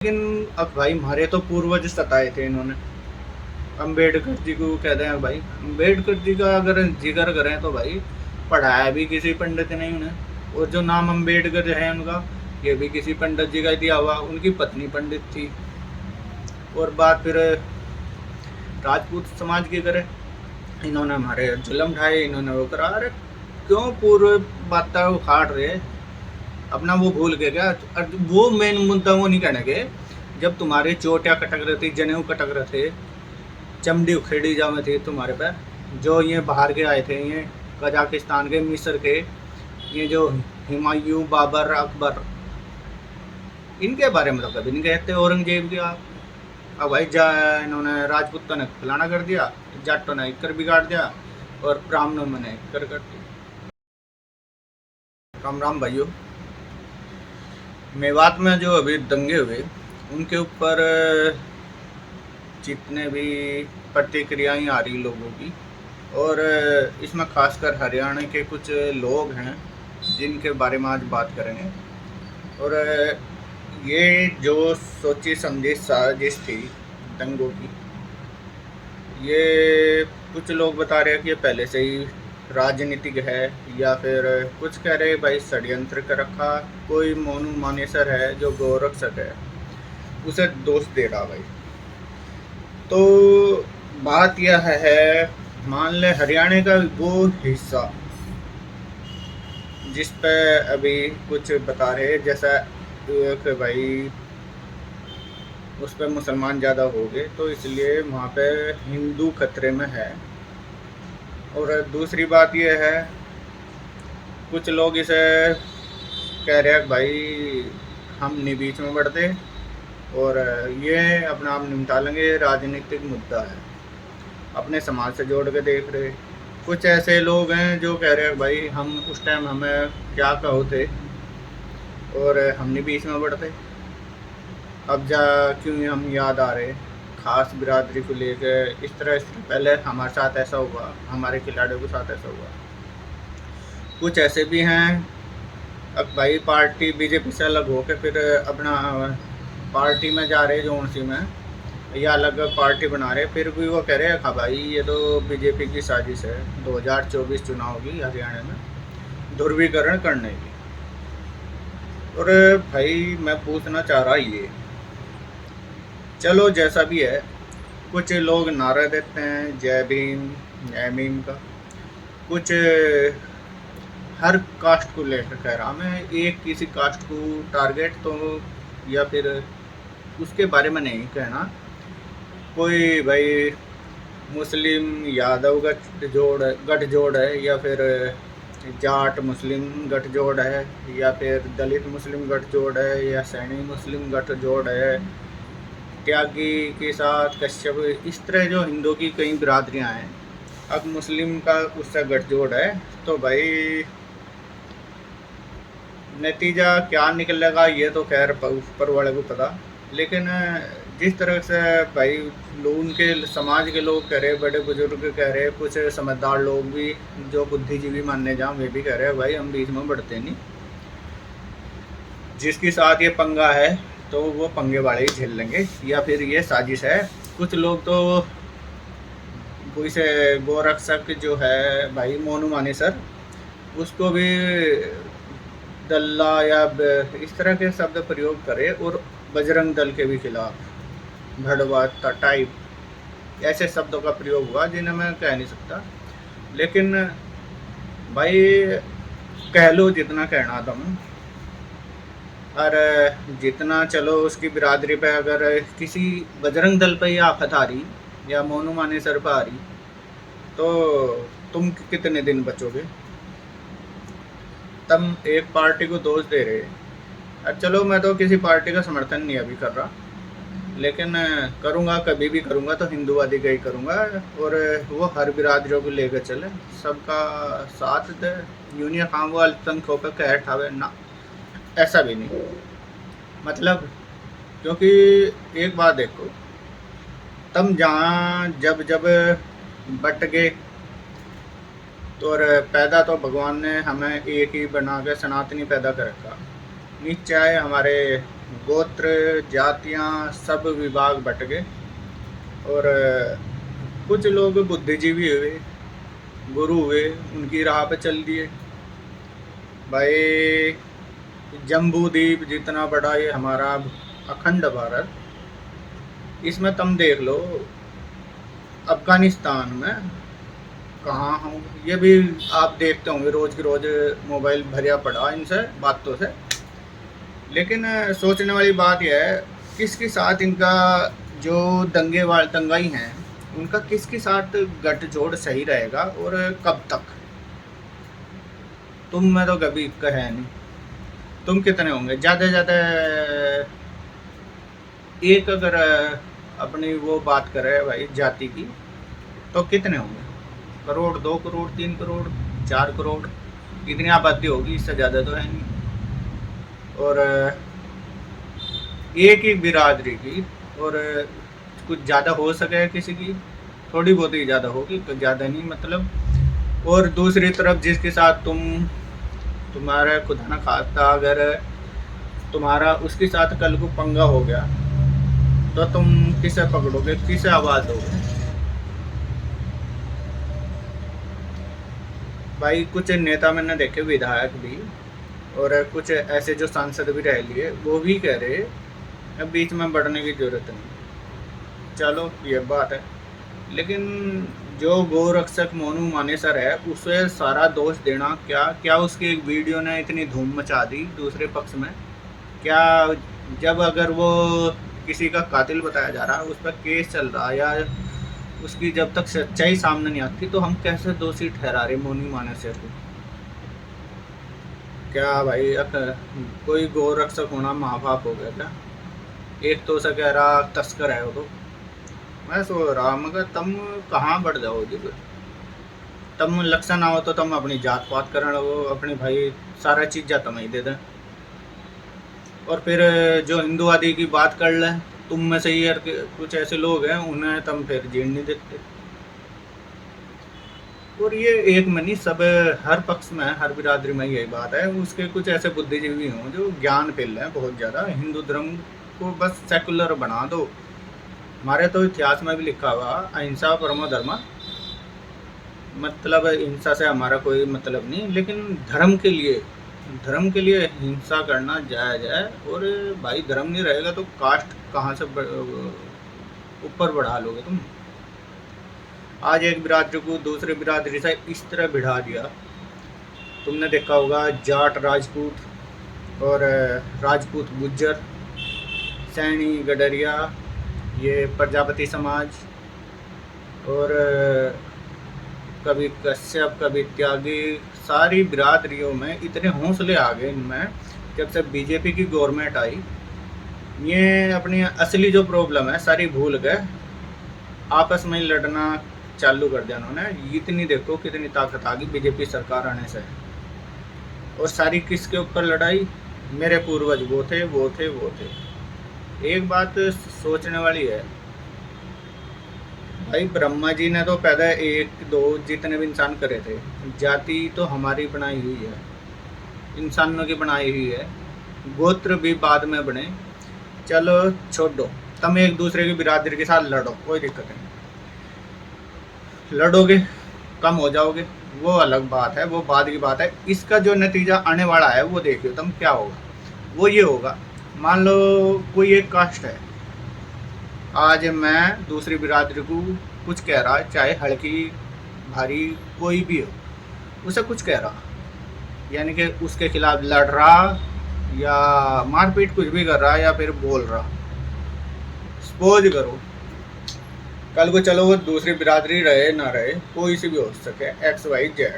लेकिन अब भाई हमारे तो पूर्वज सताए थे इन्होंने। अम्बेडकर जी को कहते हैं भाई, अम्बेडकर जी का अगर जिक्र करें तो भाई पढ़ाया भी किसी पंडित ने उन्हें, और जो नाम अम्बेडकर है उनका, ये भी किसी पंडित जी का दिया हुआ। उनकी पत्नी पंडित थी। और बात फिर राजपूत समाज की करें, इन्होंने हमारे जुल्म ढाए, इन्होंने वो करा। अरे क्यों पूर्व बातें उखाड़ रहे, अपना वो भूल के क्या? वो मेन मुद्दा वो नहीं कहने के, जब तुम्हारी चोटियाँ कटक रही थी, जनेऊ कटक रहे थे, चमड़ी उखेड़ी जामे थी तुम्हारे पे, जो ये बाहर के आए थे, ये कजाकिस्तान के, मिस्र के, ये जो हुमायूं, बाबर, अकबर, इनके बारे में तो कभी नहीं कहते। औरंगजेब की आप, अब भाई इन्होंने राजपूतों ने फलाना कर दिया, जाटों ने इक्कर बिगाड़ दिया, और ब्राह्मणों ने इक्कर कर दिया। राम राम भाइयों। मेवात में जो अभी दंगे हुए, उनके ऊपर जितने भी प्रतिक्रियाएं आ रही लोगों की, और इसमें खासकर हरियाणा के कुछ लोग हैं जिनके बारे में आज बात करेंगे। और ये जो सोची समझी साजिश थी दंगों की, ये कुछ लोग बता रहे हैं कि ये पहले से ही राजनीतिक है, या फिर कुछ कह रहे हैं भाई षड्यंत्र कर रखा, कोई मोनू मानेसर है जो गोरक्षक है उसे दोष दे रहा भाई। तो बात यह है, मान ले हरियाणा का वो हिस्सा जिस पे अभी कुछ बता रहे, जैसा कि भाई उस पर मुसलमान ज़्यादा हो गए, तो इसलिए वहाँ पे हिंदू खतरे में है। और दूसरी बात यह है, कुछ लोग इसे कह रहे हैं भाई हम नहीं बीच में बढ़ते, और ये अपना आप निपटा लेंगे, राजनीतिक मुद्दा है, अपने समाज से जोड़ के देख रहे। कुछ ऐसे लोग हैं जो कह रहे हैं भाई हम उस टाइम हमें क्या कहो थे, और हम नहीं बीच में बढ़ते, अब जा क्यों हम याद आ रहे खास बिरादरी को लेकर। इस तरह पहले हमारे साथ ऐसा हुआ, हमारे खिलाड़ियों के साथ ऐसा हुआ। कुछ ऐसे भी हैं, अब भाई पार्टी बीजेपी से अलग होकर फिर अपना पार्टी में जा रहे, जो सी में या अलग पार्टी बना रहे, फिर भी वो कह रहे हैं हाँ भाई ये तो बीजेपी की साजिश है 2024 चुनाव की हरियाणा में ध्रुवीकरण करने की। और भाई मैं पूछना चाह रहा ये, चलो जैसा भी है, कुछ लोग नारा देते हैं जय भीम जय भीम का, कुछ हर कास्ट को लेकर कह रहा, मैं एक किसी कास्ट को टारगेट तो या फिर उसके बारे में नहीं कहना। कोई भाई मुस्लिम यादव गठजोड़ है, या फिर जाट मुस्लिम गठजोड़ है, या फिर दलित मुस्लिम गठजोड़ है, या सैनी मुस्लिम गठजोड़ है, त्यागी के साथ कश्यप, इस तरह जो हिंदू की कई बिरादरियां हैं, अब मुस्लिम का उससे गठजोड़ है, तो भाई नतीजा क्या निकलेगा ये तो खैर ऊपर वाले को पता। लेकिन जिस तरह से भाई लोग, उनके समाज के लोग कह रहे, बड़े बुजुर्ग कह रहे, कुछ समझदार लोग भी जो बुद्धिजीवी मानने जाओ वे भी कह रहे हैं भाई हम बीच में बढ़ते नहीं, जिसके साथ ये पंगा है तो वो पंगे वाले ही झेल लेंगे, या फिर ये साजिश है। कुछ लोग तो इसे गोरक्षक जो है भाई मोनू मानेसर, उसको भी दल्ला या इस तरह के शब्द प्रयोग करे, और बजरंग दल के भी खिलाफ भड़वा टाइप ऐसे शब्दों का प्रयोग हुआ जिन्हें मैं कह नहीं सकता। लेकिन भाई कह लो जितना कहना तुम, और जितना चलो उसकी बिरादरी पे अगर किसी बजरंग दल पे ही आफत आ रही या मोनू मानेसर पे आ रही, तो तुम कितने दिन बचोगे? तुम एक पार्टी को दोष दे रहे। अब चलो मैं तो किसी पार्टी का समर्थन नहीं अभी कर रहा, लेकिन करूँगा, कभी भी करूँगा तो हिंदूवादी का ही करूँगा, और वो हर बिरादरियों को लेकर चले, सबका साथ दे, यूनियन खाम वाल तंखों पर कह ठावे ना, ऐसा भी नहीं। मतलब क्योंकि एक बात देखो, तुम जहाँ जब जब बट गए, तो और पैदा तो भगवान ने हमें एक ही बना के सनातनी पैदा कर रखा, नीचे आए हमारे गोत्र जातियाँ सब विभाग बट गए और कुछ लोग बुद्धिजीवी हुए, गुरु हुए, उनकी राह पे चल दिए। भाई जम्बू द्वीप जितना बड़ा ये हमारा अखंड भारत, इसमें तुम देख लो अफगानिस्तान में कहाँ हूँ, ये भी आप देखते होंगे रोज की रोज मोबाइल भरिया पड़ा इनसे बातों से। लेकिन सोचने वाली बात यह है किसके साथ इनका जो दंगाई हैं उनका किसके साथ गठजोड़ सही रहेगा और कब तक। तुम में तो कभी कहे नहीं, तुम कितने होंगे ज़्यादा से ज़्यादा एक, अगर अपनी वो बात करें भाई जाति की, तो कितने होंगे? करोड़, 2 करोड़, 3 करोड़, 4 करोड़, इतनी आबादी होगी, इससे ज़्यादा तो है नहीं। और एक ही बिरादरी की, और कुछ ज़्यादा हो सके किसी की, थोड़ी बहुत ही ज़्यादा होगी, तो ज़्यादा नहीं मतलब। और दूसरी तरफ जिसके साथ तुम्हारा खुदा ना खास्ता अगर तुम्हारा उसके साथ कल को पंगा हो गया तो तुम किसे पकड़ोगे, किसे आवाज़ दोगे? भाई कुछ नेता मैंने देखे, विधायक भी, और कुछ ऐसे जो सांसद भी रह लिए, वो भी कह रहे अब बीच में बढ़ने की ज़रूरत नहीं। चलो ये बात है, लेकिन जो गोरक्षक मोनू मानेसर है उसे सारा दोष देना, क्या उसकी एक वीडियो ने इतनी धूम मचा दी दूसरे पक्ष में? क्या जब अगर वो किसी का कातिल बताया जा रहा है, उस पर केस चल रहा है, या उसकी जब तक सच्चाई सामने नहीं आती, तो हम कैसे दोषी ठहरा रहे मोनू मानेसर को? क्या भाई कोई गोरक्षक होना महापाप हो गया क्या? एक तो उसे कह रहा तस्कर है वो, तो मैं सोच रहा मगर तुम कहाँ बढ़ जाओगे? तुम लक्षण आओ तो तुम अपनी जात पात कर लगो, अपनी भाई सारा चीज़ तुम ही दे दें, और फिर जो हिंदूवादी की बात कर लें, तुम में से ही कुछ ऐसे लोग हैं उन्हें तुम फिर जीण नहीं देते। और ये एक में नहीं, सब हर पक्ष में, हर बिरादरी में यही बात है। उसके कुछ ऐसे बुद्धिजीवी हों जो ज्ञान फैल रहे हैं बहुत ज़्यादा, हिंदू धर्म को बस सेकुलर बना दो। हमारे तो इतिहास में भी लिखा हुआ अहिंसा परमो धर्म, मतलब हिंसा से हमारा कोई मतलब नहीं, लेकिन धर्म के लिए हिंसा करना जायज़ है। और भाई धर्म नहीं रहेगा तो कास्ट कहाँ से ऊपर बढ़ा लोगे तुम? आज एक बिरादरी को दूसरे बिरादरी से इस तरह बिठा दिया, तुमने देखा होगा जाट राजपूत और राजपूत गुज्जर, सैनी गडरिया, ये प्रजापति समाज, और कभी कश्यप, कभी त्यागी, सारी बिरादरियों में इतने हौसले आ गए इनमें जब से बीजेपी की गवर्नमेंट आई। ये अपनी असली जो प्रॉब्लम है सारी भूल गए, आपस में लड़ना चालू कर दिया उन्होंने। इतनी देखो कितनी ताकत आ गई बीजेपी सरकार आने से। और सारी किसके ऊपर लड़ाई? मेरे पूर्वज वो थे, वो थे, वो थे। एक बात सोचने वाली है भाई, ब्रह्मा जी ने तो पैदा 1-2 जितने भी इंसान करे थे, जाति तो हमारी बनाई हुई है, इंसानों की बनाई हुई है, गोत्र भी बाद में बने। चलो छोड़ दो, तुम एक दूसरे की बिरादरी के साथ लड़ो, कोई दिक्कत नहीं, लड़ोगे कम हो जाओगे, वो अलग बात है, वो बाद की बात है। इसका जो नतीजा आने वाला है वो देखियो तुम क्या होगा। वो ये होगा, मान लो कोई एक कास्ट है, आज मैं दूसरी बिरादरी को कुछ कह रहा, चाहे हल्की भारी कोई भी हो, उसे कुछ कह रहा, यानी कि उसके खिलाफ लड़ रहा या मारपीट कुछ भी कर रहा या फिर बोल रहा। सपोज करो कल को, चलो वो दूसरी बिरादरी रहे ना रहे, कोई सी भी हो सके, XYZ,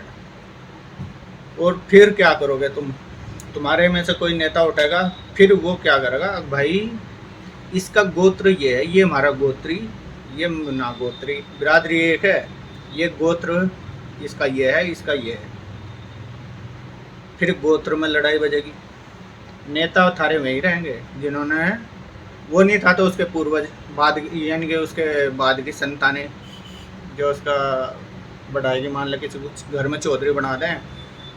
और फिर क्या करोगे तुम? तुम्हारे में से कोई नेता उठेगा, फिर वो क्या करेगा, भाई इसका गोत्र ये है, ये हमारा गोत्री, ये ना गोत्री, बिरादरी एक है, ये गोत्र इसका ये है, इसका ये है, फिर गोत्र में लड़ाई बजेगी। नेता थारे में ही रहेंगे जिन्होंने, वो नहीं था तो उसके पूर्वज, बाद यानी कि उसके बाद की संतानें जो उसका बढ़ाएगी। मान लो किसी कुछ घर में चौधरी बना दें,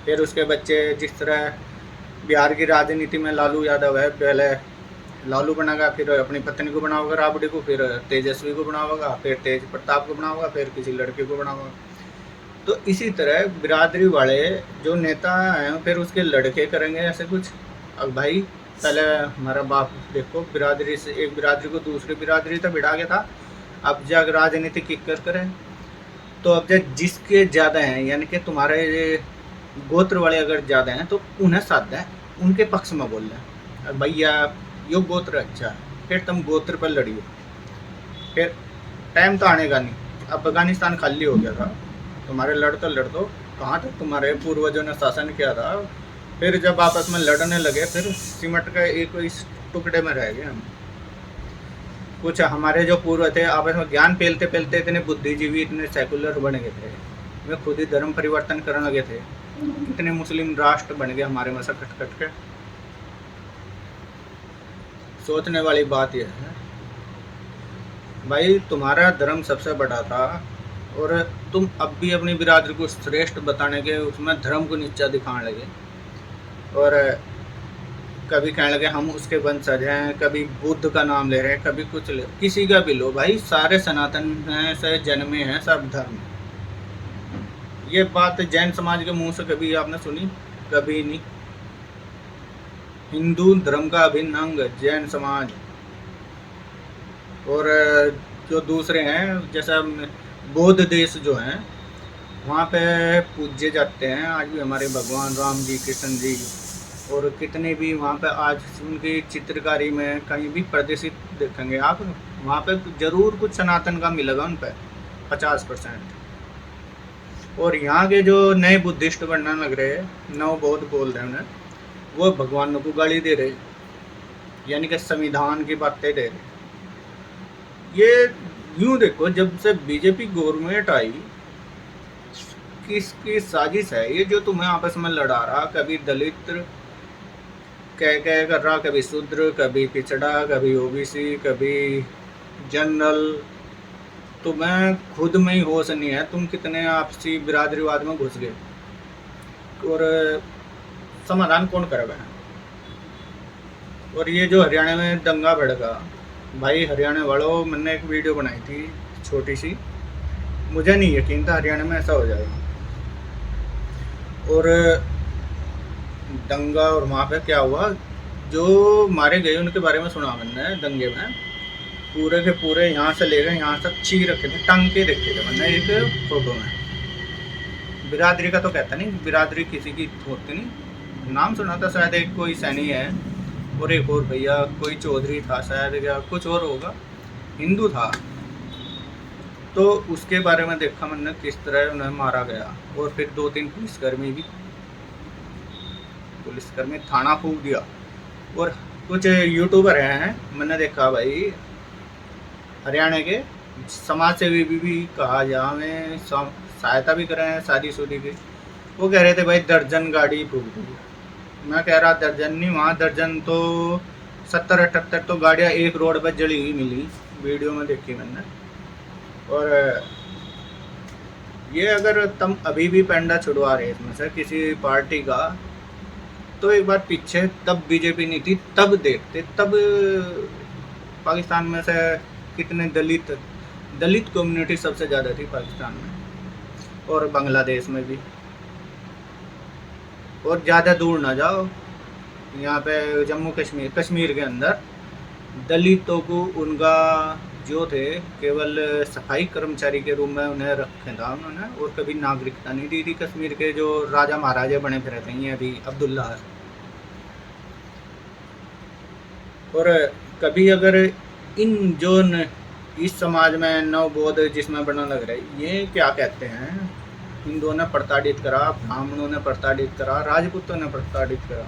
फिर उसके बच्चे, जिस तरह बिहार की राजनीति में लालू यादव है, पहले लालू बनाएगा, फिर अपनी पत्नी को बनाओगा राबड़ी को, फिर तेजस्वी को बनाओगा, फिर तेज प्रताप को बनाओगा, फिर किसी लड़के को बनाओगा। तो इसी तरह बिरादरी वाले जो नेता हैं फिर उसके लड़के करेंगे ऐसे कुछ। अब भाई पहले हमारा बाप देखो बिरादरी से एक बिरादरी को दूसरी बिरादरी तक बिठा के था, अब जब राजनीति किक कर करें तो अब जब जिसके ज़्यादा हैं यानी कि तुम्हारे ये गोत्र वाले अगर ज़्यादा हैं तो उन्हें साथ दें, उनके पक्ष में बोल रहे भैया यो गोत्र अच्छा है, फिर तुम गोत्र पर लड़ियो। फिर टाइम तो आने का नहीं, अफगानिस्तान खाली हो गया था, तुम्हारे लड़ दो, कहाँ तक तुम्हारे पूर्वजों ने शासन किया था। फिर जब आपस में लड़ने लगे फिर सिमट का एक इस टुकड़े में रह गए हम। कुछ हमारे जो पूर्व थे आपस में ज्ञान फैलते फैलते इतने बुद्धिजीवी इतने सेकुलर बन गए थे, वे खुद ही धर्म परिवर्तन करने लगे थे, कितने मुस्लिम राष्ट्र बन गए हमारे में से कट कट के। सोचने वाली बात यह है भाई तुम्हारा धर्म सबसे बड़ा था और तुम अब भी अपनी बिरादरी को श्रेष्ठ बताने के उसमें धर्म को नीचा दिखाने लगे, और कभी कहने लगे हम उसके वंशज हैं, कभी बुद्ध का नाम ले रहे हैं, कभी कुछ ले, किसी का भी लो भाई, सारे सनातन हैं, से जन्मे हैं सब धर्म। ये बात जैन समाज के मुंह से कभी आपने सुनी? कभी नहीं। हिंदू धर्म का अभिन्न अंग जैन समाज, और जो दूसरे हैं जैसा बौद्ध देश जो हैं वहाँ पे पूजे जाते हैं आज भी हमारे भगवान राम जी, कृष्ण जी, और कितने भी वहाँ पे आज उनकी चित्रकारी में कहीं भी प्रदर्शित देखेंगे आप, वहाँ पे ज़रूर कुछ सनातन का मिलेगा उन पर 50%। और यहाँ के जो नए बुद्धिस्ट बनने लग रहे नव बौद्ध बोल रहे हैं वो भगवानों को गाली दे रहे, यानी कि संविधान की बातें दे रहे। ये यूँ देखो जब से बीजेपी गवर्नमेंट आई किसकी साजिश है ये जो तुम्हें आपस में लड़ा रहा, कभी दलित कह कर रहा, कभी शूद्र, कभी पिछड़ा, कभी ओबीसी, कभी जनरल। तुम्हें खुद में ही होश नहीं है, तुम कितने आपसी बिरादरीवाद में घुस गए, और समाधान कौन करेगा? और ये जो हरियाणा में दंगा भड़का, भाई हरियाणा वालों मैंने एक वीडियो बनाई थी छोटी सी, मुझे नहीं यकीन था हरियाणा में ऐसा हो जाएगा। और दंगा और वहाँ पे क्या हुआ, जो मारे गए उनके बारे में सुना मैंने दंगे में, पूरे के पूरे यहाँ से ले गए यहाँ तक चीर रखे थे, टंके देखे थे मैंने एक फोटो में। बिरादरी का तो कहता नहीं, बिरादरी किसी की होती नहीं। नाम सुना था शायद एक कोई सैनी है और एक और भैया कोई चौधरी था शायद, या कुछ और होगा, हिंदू था। तो उसके बारे में देखा मैंने किस तरह उन्हें मारा गया, और फिर 2-3 पुलिसकर्मी थाना फूंक दिया। और कुछ यूट्यूबर हैं मैंने देखा भाई हरियाणा के समाज सेवी भी कहा जहाँ में सहायता भी कर रहे हैं शादी की, वो कह रहे थे भाई दर्जन गाड़ी फूंक दी। मैं कह रहा दर्जन नहीं, वहाँ दर्जन तो 70-78 तो गाड़ियाँ एक रोड पर जली हुई मिली, वीडियो में देखी मैंने। और ये अगर तुम अभी भी पेंडा छुड़वा रहे इसमें से किसी पार्टी का, तो एक बार पीछे तब बीजेपी नहीं थी तब देखते, तब पाकिस्तान में से कितने दलित कम्युनिटी सबसे ज़्यादा थी पाकिस्तान में, और बांग्लादेश में भी। और ज़्यादा दूर ना जाओ, यहाँ पे जम्मू कश्मीर के अंदर दलितों को उनका जो थे केवल सफाई कर्मचारी के रूप में उन्हें रखे था उन्होंने, और कभी नागरिकता नहीं दी थी। कश्मीर के जो राजा महाराजा बने फिर रहते हैं अभी अब्दुल्ला, और कभी अगर इन जो इस समाज में नवबोध जिसमें बना लग रहा है, ये क्या कहते हैं, हिंदुओं ने प्रताड़ित करा, ब्राह्मणों ने प्रताड़ित करा, राजपूतों ने प्रताड़ित करा।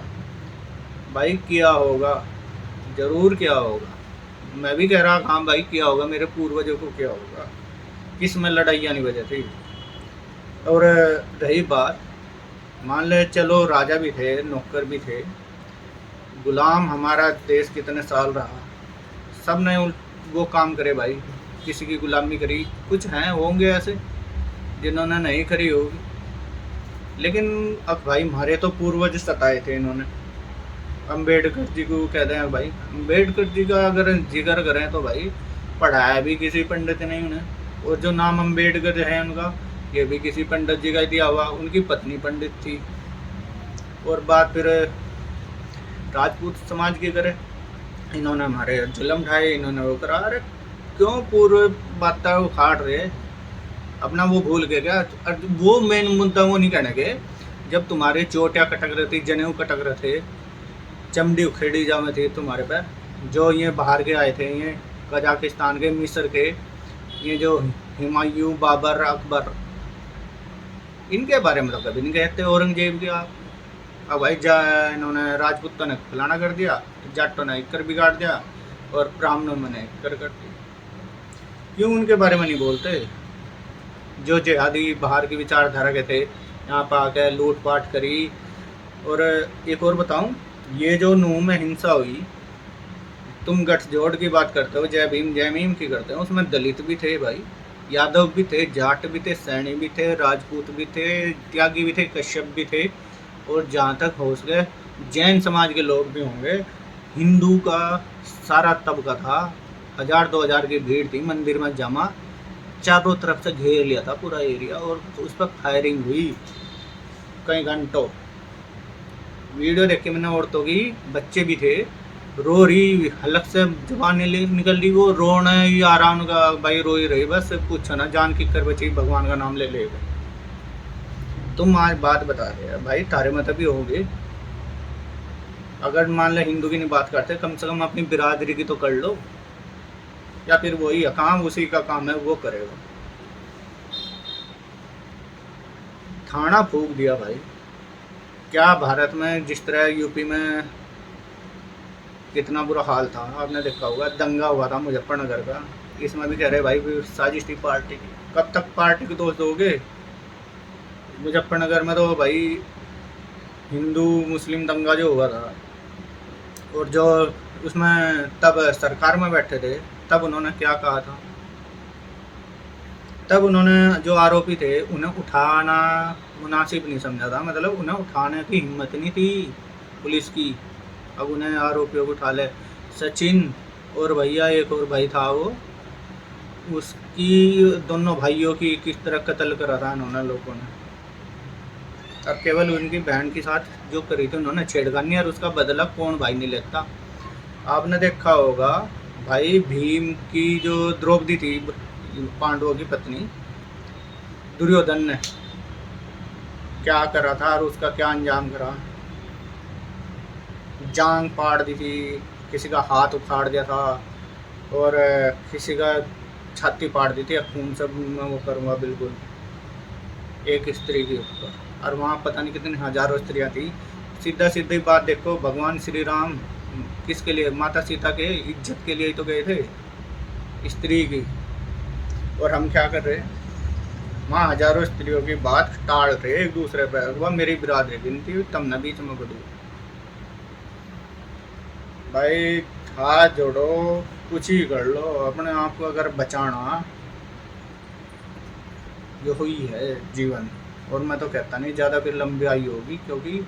भाई किया होगा, ज़रूर किया होगा। मैं भी कह रहा हाँ भाई किया होगा, मेरे पूर्वजों को किया होगा, किस में लड़ाइयाँ नहीं वजह थी। और रही बात, मान ले चलो राजा भी थे, नौकर भी थे, गुलाम हमारा देश कितने साल रहा, सब ने वो काम करे भाई, किसी की गुलामी करी, कुछ हैं होंगे ऐसे जिन्होंने नहीं करी होगी, लेकिन अब भाई हमारे तो पूर्वज सताए थे इन्होंने, अम्बेडकर जी को कहते हैं भाई, अम्बेडकर जी का अगर जिक्र करें तो भाई पढ़ाया भी किसी पंडित ने उन्हें, और जो नाम अम्बेडकर है उनका, ये भी किसी पंडित जी का दिया हुआ, उनकी पत्नी पंडित थी। और बात फिर राजपूत समाज की करें, इन्होंने हमारे जुल्म ढाए, इन्होंने वो करा। अरे क्यों पूरे बातें उखाड़ रहे, अपना वो भूल के क्या? वो मेन मुद्दा वो नहीं कहने के, जब तुम्हारे चोटियाँ कटक रही थी, जनेऊ कटक रहे थे, चमड़ी उखेड़ी जामे थी तुम्हारे पे, जो ये बाहर के आए थे, ये कजाकिस्तान के, मिस्र के, ये जो हुमायूं, बाबर, अकबर, इनके बारे में तो कभी नहीं कहते। औरंगजेब के आप, अब भाई इन्होंने राजपूतों ने फलाना कर दिया, जाटों ने इक्कर बिगाड़ दिया, और ब्राह्मणों ने इक्कर कर दिया। क्यों उनके बारे में नहीं बोलते? जो जिहादी बाहर की विचारधारा के थे, यहाँ पर आके लूटपाट करी। और एक और बताऊं, ये जो नूह में हिंसा हुई, तुम गठजोड़ की बात करते हो, जय भीम जय भीम की करते हो, उसमें दलित भी थे भाई, यादव भी थे, जाट भी थे, सैनी भी थे, राजपूत भी थे, त्यागी भी थे, कश्यप भी थे, और जहाँ तक हो सके जैन समाज के लोग भी होंगे। हिंदू का सारा तबका था, 1000-2000 की भीड़ थी मंदिर में जमा, चारों तरफ से घेर लिया था पूरा एरिया, और उस पर फायरिंग हुई कई घंटों। वीडियो देख के मैंने, औरतों की, बच्चे भी थे, रो रही, हलक से जबान निकल रही, वो रोना ही आ रहा उनका, भाई रो ही रही, बस पूछो ना, जान की कर बची, भगवान का नाम ले ले। तुम आज बात बता रहे हैं भाई, तारे मत भी होंगे, अगर मान ले हिंदू की नहीं बात करते, कम से कम अपनी बिरादरी की तो कर लो, या फिर वही काम, उसी का काम है वो करेगा। थाना फूंक दिया भाई। क्या भारत में जिस तरह यूपी में कितना बुरा हाल था, आपने देखा होगा, दंगा हुआ था मुजफ्फरनगर का, इसमें भी कह रहे भाई साजिश थी पार्टी की। कब तक पार्टी के दोस्त दोगे? मुजफ्फरनगर में तो भाई हिंदू मुस्लिम दंगा जो हुआ था, और जो उसमें तब सरकार में बैठे थे, तब उन्होंने क्या कहा था? तब उन्होंने जो आरोपी थे उन्हें उठाना मुनासिब नहीं समझा था, मतलब उन्हें उठाने की हिम्मत नहीं थी पुलिस की। अब उन्हें आरोपियों को उठा ले। सचिन और भैया, एक और भाई था वो, उसकी, दोनों भाइयों की किस तरह कत्ल करा था उन्होंने लोगों ने। अब केवल उनकी बहन के साथ जो करी थी उन्होंने छेड़खानी, और उसका बदला कौन भाई नहीं लेता। आपने देखा होगा भाई, भीम की जो द्रौपदी थी, पांडवों की पत्नी, दुर्योधन ने क्या करा था और उसका क्या अंजाम करा? जांग पाड़ दी थी, किसी का हाथ उखाड़ दिया था, और किसी का छाती पाड़ दी थी, खून से मैं वो करूँगा बिल्कुल, एक स्त्री के ऊपर। और वहाँ पता नहीं कितनी हजारों स्त्रियाँ थी। सीधा सीधी बात देखो, भगवान श्री राम किसके लिए? माता सीता के इज्जत के लिए ही तो गए थे, स्त्री की। और हम क्या कर रहे? वहाँ हजारों स्त्रियों की बात टाल रहे एक दूसरे पर। वह मेरी बिरादरी गिनती, तब न बीच में बढ़ू। भाई हाथ जोड़ो, कुछ ही कर लो, अपने आप को अगर बचाना, जो हुई है जीवन। और मैं तो कहता नहीं ज़्यादा फिर लंबी आयु होगी, क्योंकि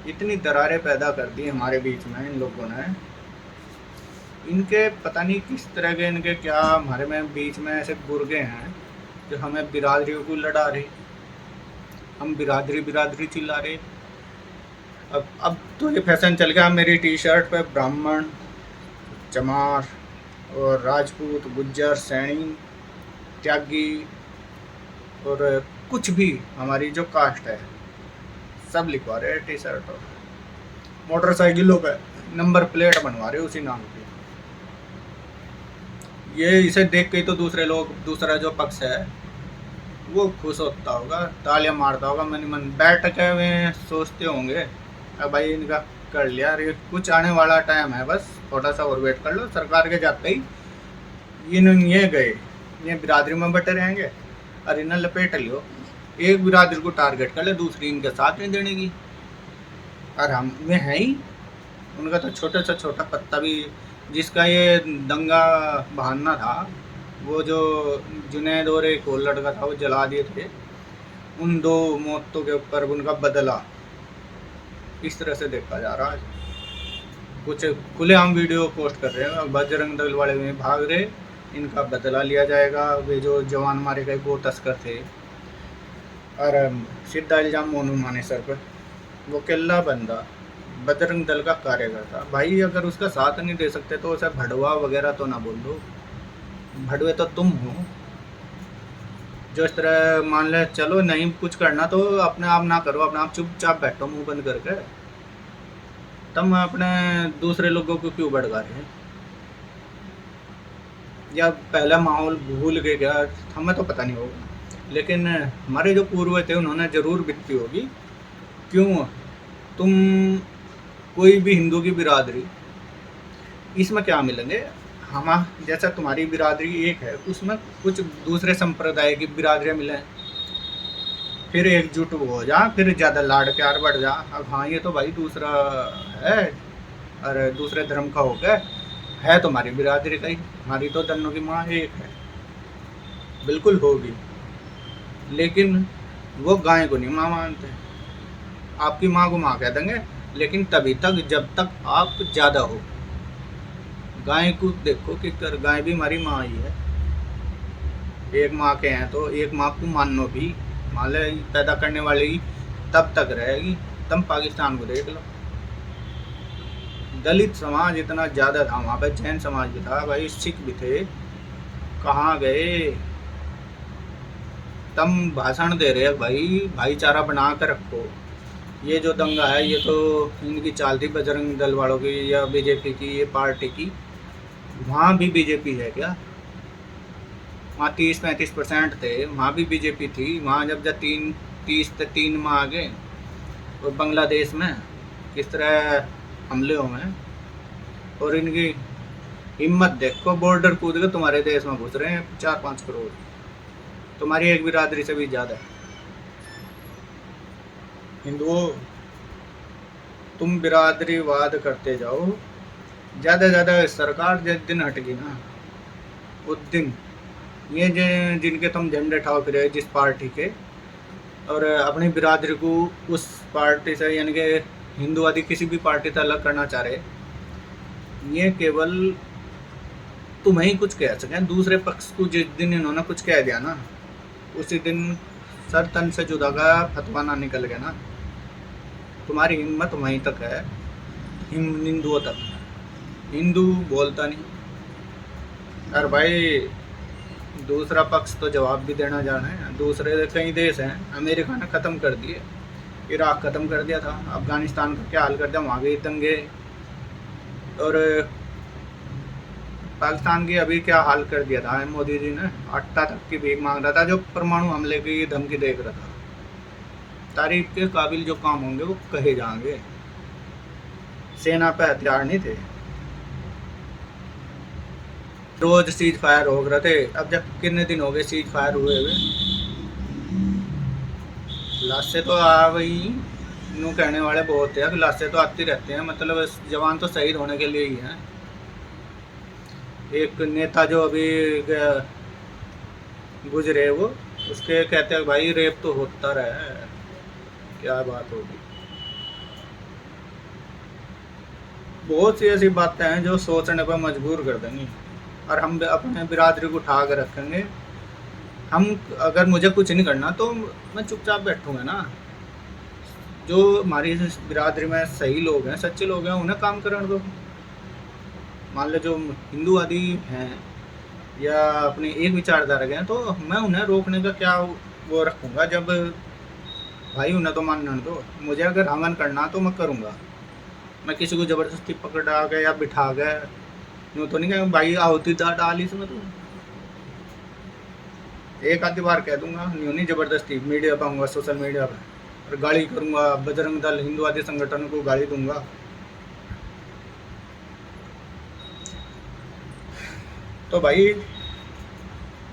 इतनी दरारें पैदा कर दी हमारे बीच में इन लोगों ने। इनके पता नहीं किस तरह के, इनके क्या हमारे में बीच में ऐसे गुर्गे हैं जो हमें बिरादरियों को लड़ा रहे, हम बिरादरी बिरादरी चिल्ला रहे। अब तो ये फैशन चल गया, मेरी टी शर्ट पे ब्राह्मण, चमार और राजपूत, गुज्जर, सैनी, त्यागी, और कुछ भी हमारी जो कास्ट है सब लिखवा रहे हैं टी शर्ट, और मोटरसाइकिलों पे नंबर प्लेट बनवा रहे उसी नाम की। ये इसे देख के तो दूसरे लोग, दूसरा जो पक्ष है वो खुश होता होगा, तालियां मारता होगा, मन मन बैठ के वे सोचते होंगे अब भाई इनका कर लिया, ये कुछ आने वाला टाइम है, बस थोड़ा सा और वेट कर लो, सरकार के जाते ही ये गए, ये बिरादरी में बटे रहेंगे, और इन्हें लपेट लियो, एक बिरादरी को टारगेट कर ले, दूसरी इनके साथ नहीं देने की। और हम में है ही उनका तो छोटा से छोटा पत्ता भी, जिसका ये दंगा बहाना था, वो जो जुनैद और एक और लड़का था वो जला दिए थे, उन दो मौतों के ऊपर उनका बदला इस तरह से देखा जा रहा है। कुछ खुलेआम वीडियो पोस्ट कर रहे हैं, बजरंग दल वाले में भाग रहे, इनका बदला लिया जाएगा, वे जो जवान मारे गए वो तस्कर थे। और सीधा इल्ज़ाम मोनू माने सर पर। वो केल्ला बंदा बजरंग दल का कार्यकर्ता, भाई अगर उसका साथ नहीं दे सकते तो उसे भड़वा वगैरह तो ना बोल दो। भड़वे तो तुम हो जो इस तरह मान ले, चलो नहीं कुछ करना तो अपने आप ना करो, अपने आप चुपचाप बैठो मुंह बंद करके। तुम अपने दूसरे लोगों को क्यों भड़का रहे हैं? या पहला माहौल भूल के क्या, हमें तो पता नहीं होगा, लेकिन हमारे जो पूर्वज थे उन्होंने ज़रूर बीती होगी। क्यों तुम कोई भी हिंदू की बिरादरी, इसमें क्या मिलेंगे? हम जैसा तुम्हारी बिरादरी एक है, उसमें कुछ दूसरे संप्रदाय की बिरादरियाँ मिले, फिर एकजुट हो जा, फिर ज़्यादा लाड़ प्यार बढ़ जा। अब हाँ ये तो भाई दूसरा है, और दूसरे धर्म का हो गया है, तुम्हारी बिरादरी का ही, हमारी तो दोनों की माँ एक है, बिल्कुल होगी। लेकिन वो गाय को नहीं माँ मानते, आपकी माँ को माँ कह देंगे, लेकिन तभी तक जब तक आप ज़्यादा हो। गाय को देखो कि गाय भी हमारी माँ ही है, एक माँ के हैं तो एक माँ को मानो भी, मान ले पैदा करने वाली तब तक रहेगी। तुम पाकिस्तान को देख लो, दलित समाज इतना ज़्यादा था वहाँ पे, जैन समाज भी था भाई, सिख भी थे, कहाँ गए? तुम भाषण दे रहे हो भाई भाईचारा बना कर रखो। ये जो दंगा है ये तो इनकी चाल थी बजरंग दल वालों की या बीजेपी की, ये पार्टी की। वहाँ भी बीजेपी है क्या? वहाँ 30-35% थे, वहाँ भी बीजेपी थी। वहाँ जब 30 में आ गए, और बांग्लादेश में किस तरह हमले हुए हैं, और इनकी हिम्मत देखो, बॉर्डर कूद के तुम्हारे देश में घुस रहे हैं 4-5 करोड़, तुम्हारी एक बिरादरी से भी ज़्यादा। हिंदुओं, तुम बिरादरीवाद करते जाओ, ज़्यादा ज़्यादा सरकार जिस दिन हटेगी ना, उस दिन ये जिनके तुम झंडे ठाव फिर जिस पार्टी के, और अपनी बिरादरी को उस पार्टी से, यानी कि हिंदूवादी किसी भी पार्टी से अलग करना चाह रहे, ये केवल तुम्हें ही कुछ कह सकें। दूसरे पक्ष को जिस दिन इन्होंने कुछ कह दिया ना, उसी दिन सर तन से जुदा का फतवा ना निकल गया ना। तुम्हारी हिम्मत वहीं तक है, हिंदुओं तक। हिंदू बोलता नहीं। और भाई दूसरा पक्ष तो जवाब भी देना जाना है। दूसरे कई देश हैं, अमेरिका ने ख़त्म कर दिए, इराक ख़त्म कर दिया था, अफ़गानिस्तान का क्या हाल कर दिया, वहाँ भी दंगे, और पाकिस्तान की अभी क्या हाल कर दिया था मोदी जी ने, आटा तक की भीख मांग रहा था, जो परमाणु हमले की धमकी देख रहा था। तारीफ के काबिल जो काम होंगे वो कहे जाएंगे। सेना पे हथियार नहीं थे, रोज सीज फायर हो रहे थे। अब जब कितने दिन हो गए सीज फायर हुए हुए, लाशें तो आ गई, यूँ कहने वाले बहुत है, लाशें तो आती रहते हैं, मतलब जवान तो शहीद होने के लिए ही हैं। एक नेता जो अभी गुजरे, वो उसके कहते हैं भाई रेप तो होता रहा है, क्या बात होगी। बहुत सी ऐसी बातें हैं जो सोचने पर मजबूर कर देंगी, और हम अपने बिरादरी को उठा कर रखेंगे। हम अगर मुझे कुछ नहीं करना तो मैं चुपचाप बैठूंगा ना। जो हमारी बिरादरी में सही लोग हैं, सच्चे लोग हैं, उन्हें काम करने दो। मान लो जो हिंदूवादी हैं या अपनी एक विचारधारा के हैं, तो मैं उन्हें रोकने का क्या वो रखूँगा, जब भाई उन्हें तो मानने दो। मुझे अगर हवन करना तो मैं करूँगा, मैं किसी को ज़बरदस्ती पकड़ा गया या बिठा गया यूँ तो नहीं कहेंगे भाई आहुति डाल इसमें। तो एक आधी बार कह दूंगा, यूँ नहीं ज़बरदस्ती मीडिया पर आऊँगा, सोशल मीडिया पर, और गाली करूँगा, बजरंग दल हिंदूवादी संगठन को गाली दूंगा। तो भाई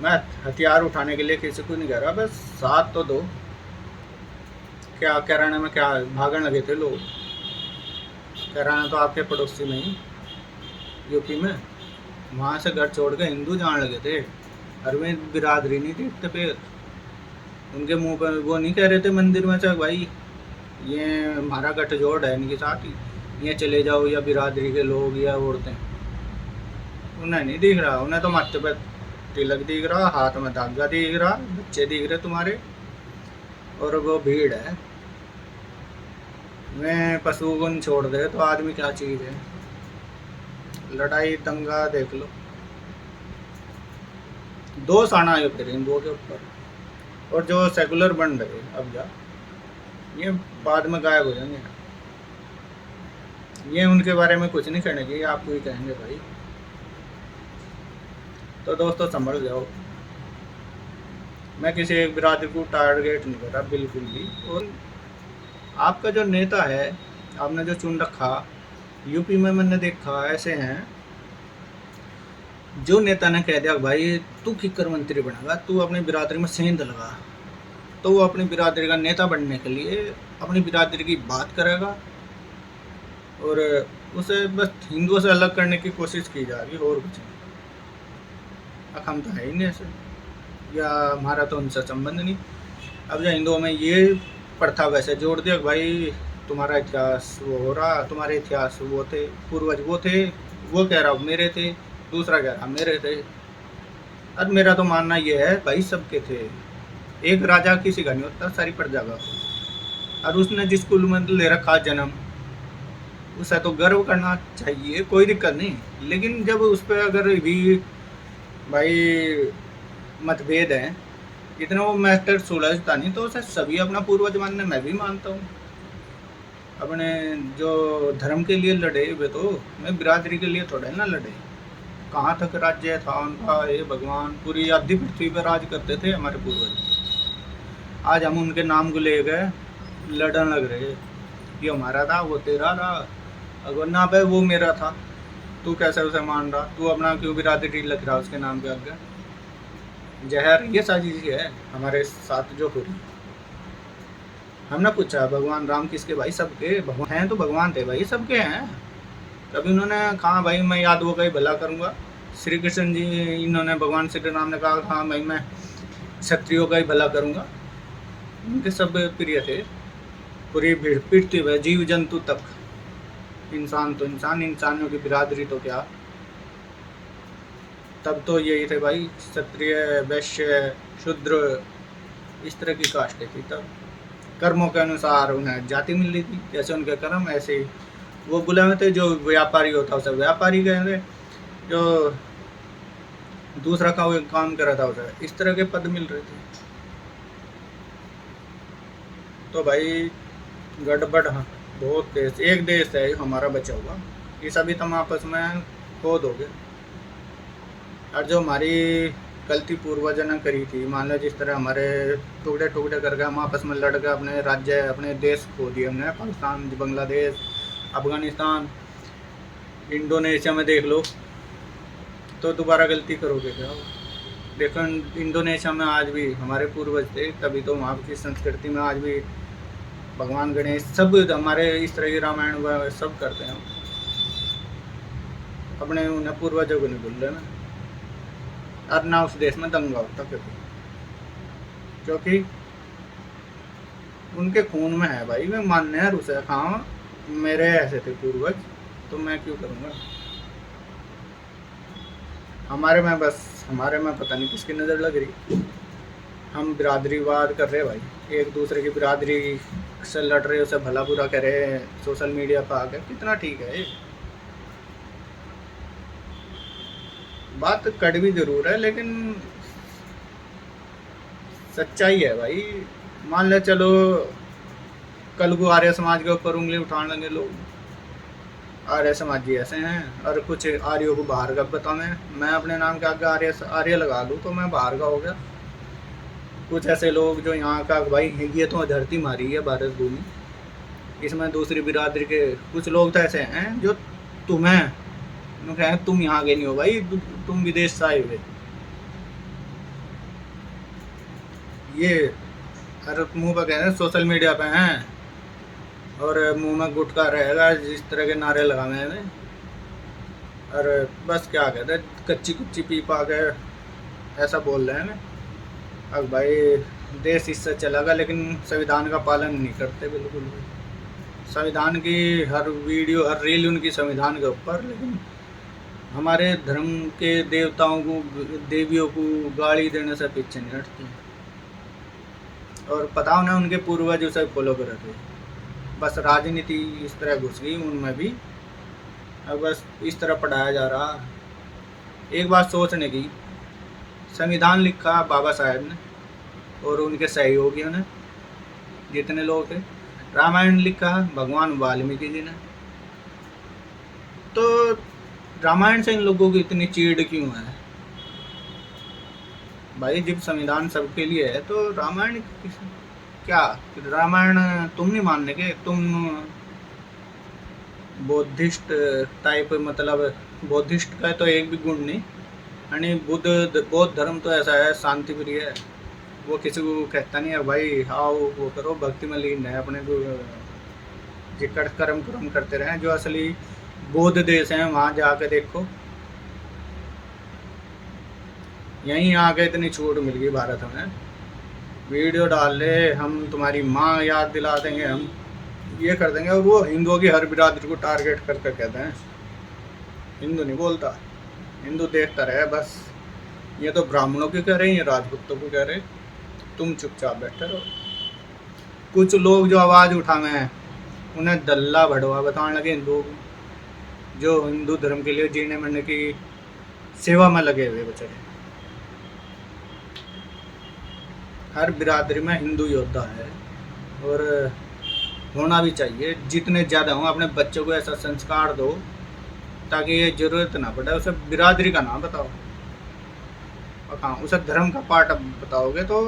मैं हथियार उठाने के लिए किसी को नहीं कह रहा, बस साथ तो दो। क्या कैराना में क्या भागने लगे थे लोग? कैराना तो आपके पड़ोसी में ही, यूपी में, वहाँ से घर छोड़ के हिंदू जाने लगे थे। अरविंद बिरादरी नहीं देखते फिर उनके मुंह पर, वो नहीं कह रहे थे मंदिर में से भाई ये हमारा गठजोड़ है इनके साथ ही, ये चले जाओ, या बिरादरी के लोग या औरतें, उन्हें नहीं दिख रहा। उन्हें तो माथे पर तिलक दिख रहा, हाथ में धागा दिख रहा, बच्चे दिख रहे तुम्हारे, और वो भीड़ है। मैं पशु को नहीं छोड़ दे तो आदमी क्या चीज़ है। लड़ाई दंगा देख लो, दो साना आयो फिर हिंदुओं के ऊपर। और जो सेकुलर बन रहे अब जा, ये बाद में गायब हो जाएंगे। ये उनके बारे में कुछ नहीं कहने की, आपको ही कहेंगे भाई। तो दोस्तों संभल जाओ। मैं किसी एक बिरादरी को टारगेट नहीं कर रहा बिल्कुल भी। और आपका जो नेता है, आपने जो चुन रखा, यूपी में मैंने देखा ऐसे हैं, जो नेता ने कह दिया भाई तू किकर मंत्री बनेगा, तू अपनी बिरादरी में सेंध लगा, तो वो अपनी बिरादरी का नेता बनने के लिए अपनी बिरादरी की बात करेगा और उसे बस हिंदुओं से अलग करने की कोशिश की जा रही है, और कुछ नहीं। हम तो है ही नहीं ऐसे, या हमारा तो उनसे संबंध नहीं। अब जो हिंदुओं में ये प्रथा वैसे जोड़ दिया भाई तुम्हारा इतिहास वो हो रहा, तुम्हारे इतिहास वो थे, पूर्वज वो थे, वो कह रहा मेरे थे, दूसरा कह रहा मेरे थे। अब मेरा तो मानना ये है भाई सबके थे, एक राजा किसी का नहीं होता, सारी प्रजा का। और उसने जिस कुल में ले रखा जन्म, उसे तो गर्व करना चाहिए, कोई दिक्कत नहीं। लेकिन जब उस पर अगर भी भाई मतभेद हैं, इतना वो मैटर सुलझता नहीं, तो उसे सभी अपना पूर्वज मानने मैं भी मानता हूँ। अपने जो धर्म के लिए लड़े वे तो, मैं बिरादरी के लिए थोड़े ना लड़े। कहाँ तक राज्य था उनका, ये भगवान, पूरी आधी पृथ्वी पर राज करते थे हमारे पूर्वज। आज हम उनके नाम को ले गए लड़ने लग रहे, ये हमारा था वो तेरा था, अगर ना पे वो मेरा था, तू कैसे उसे मान रहा, तू अपना क्यों बिरादरी लग रहा उसके नाम पे आगे। जहर ये सारी चीज़ है हमारे साथ जो हो रही। हमने पूछा भगवान राम किसके, भाई सबके भगवान हैं, तो भगवान थे भाई सबके हैं। कभी उन्होंने कहा भाई मैं यादवों का ही भला करूँगा। श्री कृष्ण जी, इन्होंने भगवान श्री राम ने कहा हाँ भाई मैं क्षत्रियों का ही भला करूँगा। उनके सब प्रिय थे, पूरी भीड़ पीटती हुए जीव जंतु तक। इंसान तो इंसान, इंसानियों की बिरादरी तो क्या। तब तो यही थे भाई, क्षत्रिय वैश्य शूद्र, इस तरह की कास्टें थी तब। कर्मों के अनुसार उन्हें जाति मिल रही थी, जैसे उनके कर्म ऐसे ही वो गुलाम थे। जो व्यापारी होता उसे व्यापारी कहते, जो दूसरा काम कर रहा था उसे इस तरह के पद मिल रहे थे। तो भाई गड़बड़, हाँ बहुत देश, एक देश है हमारा बचा हुआ, ये सभी तुम आपस में खो दोगे। और जो हमारी गलती पूर्वजों ने करी थी, मान लो जिस तरह हमारे टुकड़े टुकड़े करके हम आपस में लड़ के अपने राज्य अपने देश खो दिए हमने, पाकिस्तान, बांग्लादेश, अफगानिस्तान, इंडोनेशिया में देख लो, तो दोबारा गलती करोगे क्या। देखो इंडोनेशिया में आज भी हमारे पूर्वज थे, तभी तो वहाँ की संस्कृति में आज भी भगवान गणेश सब हमारे इस तरह की रामायण सब करते हैं। अपने उन्हें पूर्वजों को नहीं भूल रहे ना। और ना उस देश में दंगा होता कभी, क्योंकि उनके खून में है भाई। मैं मानने हैं उसे, हाँ मेरे ऐसे थे पूर्वज, तो मैं क्यों करूँगा। हमारे में पता नहीं किसकी नज़र लग रही। हम बिरादरीवाद कर रहे भाई, एक दूसरे की बिरादरी से लड़ रहे, उसे भला बुरा कह रहे सोशल मीडिया पर आकर, कितना ठीक है ये। बात कड़वी जरूर है लेकिन सच्चाई है भाई। मान ले चलो कल को आर्य समाज के ऊपर उंगली उठाने लगे लोग, आर्य समाजी ऐसे हैं, और कुछ आर्यों को बाहर का बताने, मैं अपने नाम के आगे आर्य लगा लूँ तो मैं बाहर का हो गया। कुछ ऐसे लोग जो यहाँ का भाई ये तो धरती मारी है भारत भूमि, इसमें दूसरी बिरादरी के कुछ लोग तो ऐसे हैं जो तुम्हें तुम यहाँ के नहीं हो भाई, तुम विदेश से आए हुए। ये हर मुंह पर कह रहे हैं सोशल मीडिया पे हैं, और मुंह में गुटखा रहेगा जिस तरह के नारे लगाने हैं, और बस क्या कहते हैं कच्ची कुच्ची पी पा के ऐसा बोल रहे हैं। अब भाई देश इससे चलेगा, लेकिन संविधान का पालन नहीं करते बिल्कुल भी। संविधान की हर वीडियो, हर रील उनकी संविधान के ऊपर, लेकिन हमारे धर्म के देवताओं को, देवियों को गाली देने से पीछे नहीं हटते। और पता हो ना, उनके पूर्वज उसे फॉलो कर रहे थे। बस राजनीति इस तरह घुस गई उनमें भी, अब बस इस तरह पढ़ाया जा रहा। एक बात सोचने की, संविधान लिखा बाबा साहेब ने और उनके सहयोगियों ने, जितने लोग थे। रामायण लिखा भगवान वाल्मीकि जी ने। तो रामायण से इन लोगों की इतनी चीड़ क्यों है भाई? जब संविधान सबके लिए है तो रामायण क्या? रामायण तुम नहीं मानने के? तुम बौद्धिस्ट टाइप, मतलब बौद्धिस्ट का तो एक भी गुण नहीं। यानी बौद्ध धर्म तो ऐसा है, शांति प्रिय है। वो किसी को कहता नहीं है भाई आओ वो करो, भक्ति में लीन है, अपने को जिकड़ कर्म करते रहे। जो असली बौद्ध देश है वहाँ जाके देखो, यहीं आके इतनी छूट मिल गई भारत में। वीडियो डाल ले, हम तुम्हारी माँ याद दिला देंगे, हम ये कर देंगे। और वो हिंदुओं की हर बिरादरी को टारगेट करके कहते हैं। हिंदू नहीं बोलता, हिंदू देखता रहे बस। ये तो ब्राह्मणों की कह रहे हैं, ये राजपूतों को कह रहे, तुम चुपचाप बैठे रहो। कुछ लोग जो आवाज़ उठावे हैं उन्हें दल्ला भड़वा बताने लगे हिंदुओं को, जो हिंदू धर्म के लिए जीने मरने की सेवा में लगे हुए बेचारे। हर बिरादरी में हिंदू योद्धा है और होना भी चाहिए। जितने ज़्यादा हों अपने बच्चों को ऐसा संस्कार दो ताकि ये ज़रूरत ना पड़े उसे बिरादरी का नाम बताओ, और हाँ उसे धर्म का पाठ बताओगे तो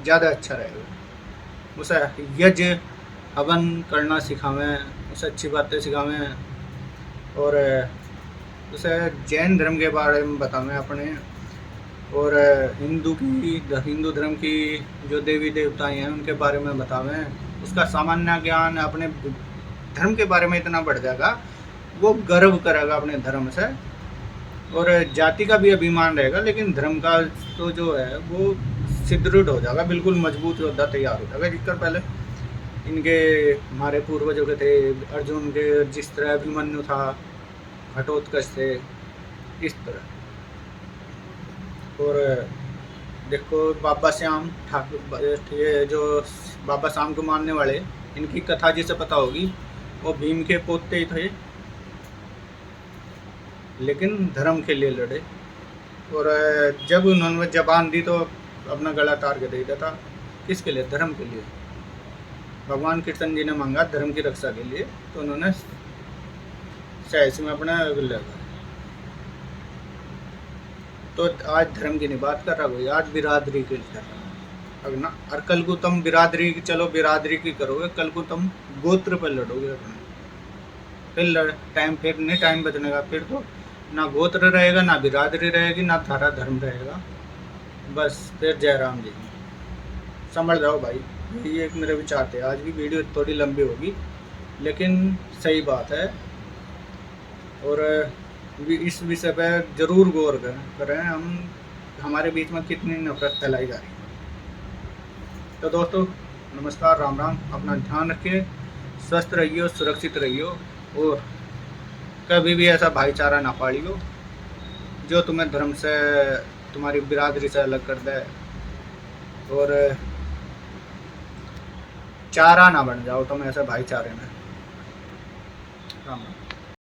ज़्यादा अच्छा रहेगा। उसे यज्ञ हवन करना सिखावें, उसे अच्छी बातें सिखावें, और उसे जैन धर्म के बारे में बतावें अपने, और हिंदू धर्म की जो देवी देवताएं हैं उनके बारे में बतावें। उसका सामान्य ज्ञान अपने धर्म के बारे में इतना बढ़ जाएगा, वो गर्व करेगा अपने धर्म से, और जाति का भी अभिमान रहेगा, लेकिन धर्म का तो जो है वो सुदृढ़ हो जाएगा, बिल्कुल मजबूत योद्धा तैयार हो जाएगा। जिसकर पहले इनके हमारे पूर्वजों के थे, अर्जुन के जिस तरह अभिमन्यु था, घटोत्कच थे, इस तरह। और देखो बाबा श्याम ठाकुर, ये जो बाबा श्याम को मानने वाले, इनकी कथा जिसे पता होगी, वो भीम के पोते ही थे, लेकिन धर्म के लिए लड़े। और जब उन्होंने जबान दी तो अपना गला तार के दे दिया था। किसके लिए? धर्म के लिए। भगवान कृष्ण जी ने मांगा धर्म की रक्षा के लिए, तो उन्होंने सहसी में अपना लगा। तो आज धर्म की नहीं बात कर रहा कोई, आज बिरादरी की कर रहा है ना। और कल को तुम बिरादरी की, चलो बिरादरी की करोगे, कल को तुम गोत्र पर लड़ोगे अपने। फिर फिर नहीं टाइम बचने का, फिर तो ना गोत्र रहेगा, ना बिरादरी रहेगी, ना थारा धर्म रहेगा। बस फिर जयराम जी समझ जाओ भाई। ये एक मेरे विचार थे। आज की वीडियो थोड़ी लंबी होगी लेकिन सही बात है, और इस विषय पर जरूर गौर करें हम, हमारे बीच में कितनी नफरत फैलाई जा रही है। तो दोस्तों नमस्कार, राम राम। अपना ध्यान रखिए, स्वस्थ रहिए, सुरक्षित रहिए, और कभी भी ऐसा भाईचारा ना पालियो जो तुम्हें धर्म से, तुम्हारी बिरादरी से अलग कर दे, और चारा ना बन जाओ तुम ऐसे भाईचारे में। राम राम।